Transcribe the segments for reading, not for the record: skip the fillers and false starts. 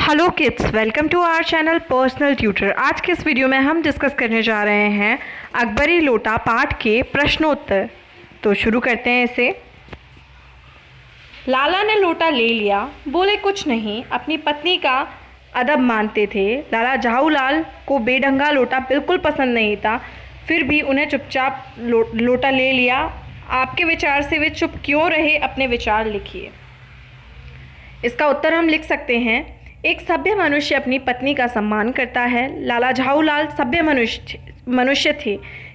Hello kids, welcome to our channel personal tutor. आज के इस वीडियो में हम डिस्कस करने जा रहे हैं अकबरी लोटा पाठ के प्रश्नोत्तर। तो शुरू करते हैं इसे। लाला ने लोटा ले लिया, बोले कुछ नहीं, अपनी पत्नी का अदब मानते थे। लाला झाऊलाल को बेढंगा लोटा बिल्कुल पसंद नहीं था, फिर भी उन्हें चुपचाप लोटा ले लिया। आपके विचार से वे चुप क्यों रहे, अपने विचार लिखिए। इसका उत्तर हम लिख सकते हैं, एक सभ्य मनुष्य अपनी पत्नी का सम्मान करता है। लाला झाऊलाल सभ्य मनुष्य थे।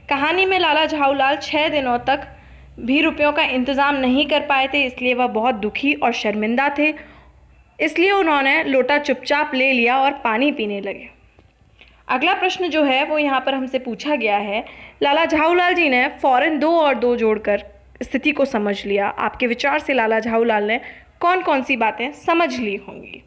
कहानी में लाला झाऊलाल 6 दिनों तक भी रुपयों का इंतज़ाम नहीं कर पाए थे, इसलिए वह बहुत दुखी और शर्मिंदा थे। इसलिए उन्होंने लोटा चुपचाप ले लिया और पानी पीने लगे। अगला प्रश्न जो है वो यहाँ पर हमसे पूछा गया है, लाला झाऊलाल जी ने फ़ौरन 2 और 2 जोड़कर स्थिति को समझ लिया। आपके विचार से लाला झाऊलाल ने कौन कौन सी बातें समझ ली होंगी।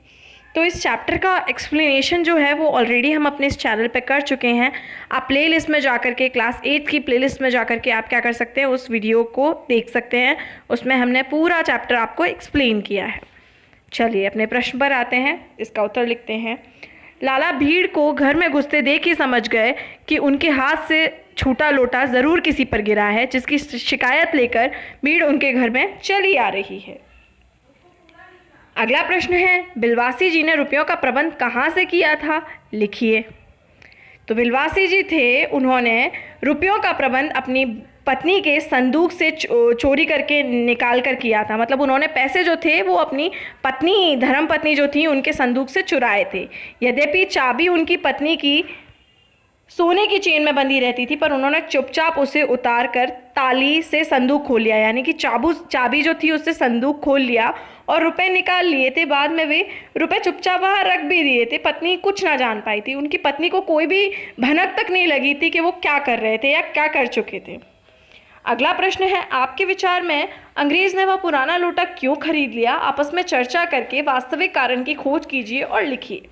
तो इस चैप्टर का एक्सप्लेनेशन जो है वो ऑलरेडी हम अपने इस चैनल पे कर चुके हैं। आप प्लेलिस्ट में जाकर के, क्लास 8 की प्लेलिस्ट में जाकर के आप क्या कर सकते हैं, उस वीडियो को देख सकते हैं। उसमें हमने पूरा चैप्टर आपको एक्सप्लेन किया है। चलिए अपने प्रश्न पर आते हैं, इसका उत्तर लिखते हैं। लाला भीड़ को घर में घुसते देख ही समझ गए कि उनके हाथ से छूटा लोटा ज़रूर किसी पर गिरा है, जिसकी शिकायत लेकर भीड़ उनके घर में चली आ रही है। अगला प्रश्न है, बिलवासी जी ने रुपयों का प्रबंध कहाँ से किया था, लिखिए। तो बिलवासी जी थे, उन्होंने रुपयों का प्रबंध अपनी पत्नी के संदूक से चोरी करके निकाल कर किया था। मतलब उन्होंने पैसे जो थे वो अपनी पत्नी, धर्म पत्नी जो थी, उनके संदूक से चुराए थे। यद्यपि चाबी उनकी पत्नी की सोने की चेन में बंधी रहती थी, पर उन्होंने चुपचाप उसे उतार कर ताली से संदूक खोल लिया, यानी कि चाबी जो थी उससे संदूक खोल लिया और रुपए निकाल लिए थे। बाद में वे रुपए चुपचाप वहाँ रख भी दिए थे। पत्नी कुछ ना जान पाई थी, उनकी पत्नी को कोई भी भनक तक नहीं लगी थी कि वो क्या कर रहे थे या क्या कर चुके थे। अगला प्रश्न है, आपके विचार में अंग्रेज ने वह पुराना लोटा क्यों खरीद लिया। आपस में चर्चा करके वास्तविक कारण की खोज कीजिए और लिखिए।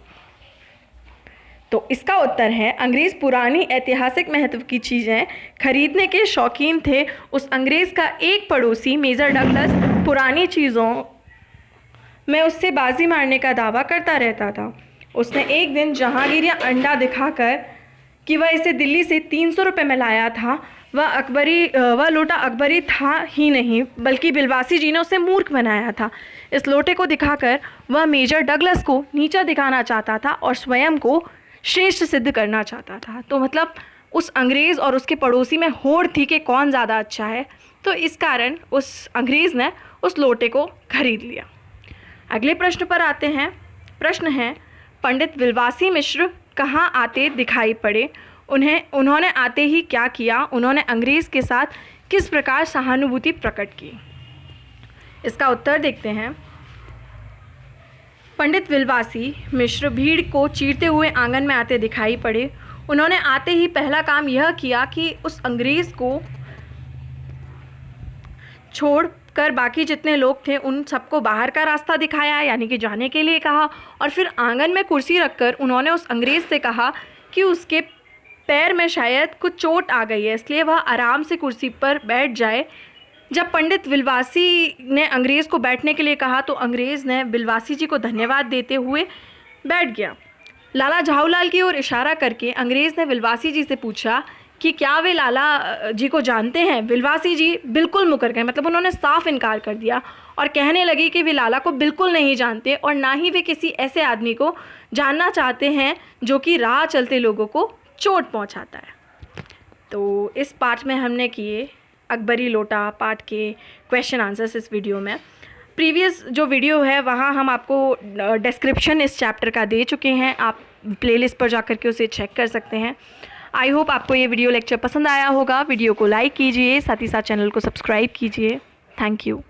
तो इसका उत्तर है, अंग्रेज़ पुरानी ऐतिहासिक महत्व की चीज़ें खरीदने के शौकीन थे। उस अंग्रेज़ का एक पड़ोसी मेजर डगलस पुरानी चीज़ों में उससे बाजी मारने का दावा करता रहता था। उसने एक दिन जहांगीर या अंडा दिखाकर कि वह इसे दिल्ली से 300 रुपये में लाया था, वह लोटा अकबरी था ही नहीं, बल्कि बिलवासी जी ने उसे मूर्ख बनाया था। इस लोटे को दिखाकर वह मेजर डगलस को नीचा दिखाना चाहता था और स्वयं को श्रेष्ठ सिद्ध करना चाहता था। तो मतलब उस अंग्रेज़ और उसके पड़ोसी में होड़ थी कि कौन ज़्यादा अच्छा है। तो इस कारण उस अंग्रेज़ ने उस लोटे को खरीद लिया। अगले प्रश्न पर आते हैं। प्रश्न है, पंडित विलवासी मिश्र कहाँ आते दिखाई पड़े, उन्होंने आते ही क्या किया, उन्होंने अंग्रेज़ के साथ किस प्रकार सहानुभूति प्रकट की। इसका उत्तर देखते हैं। पंडित विलवासी मिश्र भीड़ को चीरते हुए आंगन में आते दिखाई पड़े। उन्होंने आते ही पहला काम यह किया कि उस अंग्रेज़ को छोड़कर बाकी जितने लोग थे उन सबको बाहर का रास्ता दिखाया, यानी कि जाने के लिए कहा। और फिर आंगन में कुर्सी रखकर उन्होंने उस अंग्रेज़ से कहा कि उसके पैर में शायद कुछ चोट आ गई है, इसलिए वह आराम से कुर्सी पर बैठ जाए। जब पंडित विलवासी ने अंग्रेज़ को बैठने के लिए कहा तो अंग्रेज़ ने विलवासी जी को धन्यवाद देते हुए बैठ गया। लाला झाऊलाल की ओर इशारा करके अंग्रेज़ ने विलवासी जी से पूछा कि क्या वे लाला जी को जानते हैं। विलवासी जी बिल्कुल मुकर गए, मतलब उन्होंने साफ इनकार कर दिया और कहने लगे कि वे लाला को बिल्कुल नहीं जानते और ना ही वे किसी ऐसे आदमी को जानना चाहते हैं जो कि राह चलते लोगों को चोट पहुँचाता है। तो इस पाठ में हमने किए अकबरी लोटा पाठ के क्वेश्चन आंसर्स इस वीडियो में। प्रीवियस जो वीडियो है वहाँ हम आपको डिस्क्रिप्शन इस चैप्टर का दे चुके हैं, आप प्लेलिस्ट पर जाकर के उसे चेक कर सकते हैं। आई होप आपको ये वीडियो लेक्चर पसंद आया होगा। वीडियो को लाइक कीजिए, साथ ही साथ चैनल को सब्सक्राइब कीजिए। Thank you.